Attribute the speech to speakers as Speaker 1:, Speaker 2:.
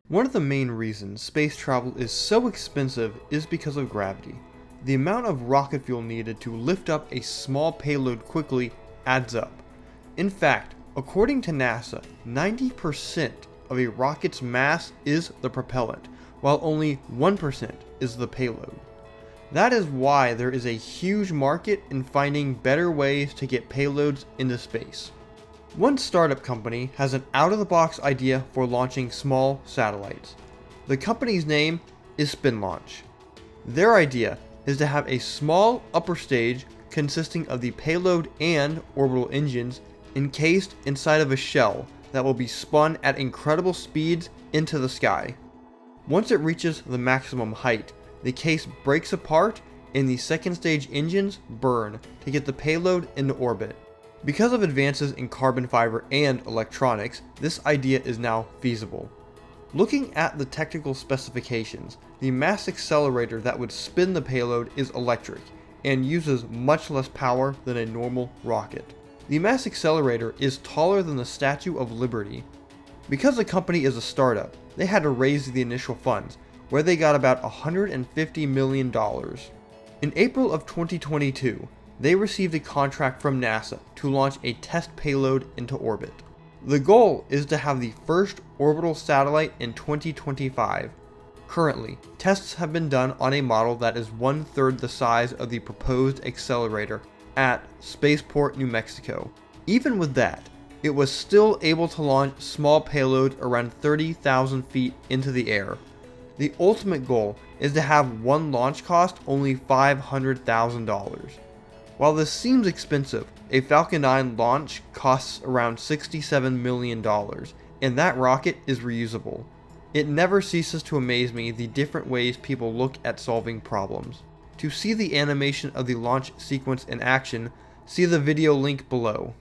Speaker 1: One of the main reasons space travel is so expensive is because of gravity. The amount of rocket fuel needed to lift up a small payload quickly adds up. In fact, according to NASA, 90% of a rocket's mass is the propellant, while only 1% is the payload. That is why there is a huge market in finding better ways to get payloads into space. One startup company has an out-of-the-box idea for launching small satellites. The company's name is SpinLaunch. Their idea is to have a small upper stage consisting of the payload and orbital engines encased inside of a shell that will be spun at incredible speeds into the sky. Once it reaches the maximum height, the case breaks apart and the second stage engines burn to get the payload into orbit. Because of advances in carbon fiber and electronics, this idea is now feasible. Looking at the technical specifications, the mass accelerator that would spin the payload is electric and uses much less power than a normal rocket. The mass accelerator is taller than the Statue of Liberty. Because the company is a startup, they had to raise the initial funds, where they got about $150 million. In April of 2022, they received a contract from NASA to launch a test payload into orbit. The goal is to have the first orbital satellite in 2025. Currently, tests have been done on a model that is 1/3 the size of the proposed accelerator at Spaceport, New Mexico. Even with that, it was still able to launch small payloads around 30,000 feet into the air. The ultimate goal is to have one launch cost only $500,000. While this seems expensive, a Falcon 9 launch costs around $67 million, and that rocket is reusable. It never ceases to amaze me the different ways people look at solving problems. To see the animation of the launch sequence in action, see the video link below.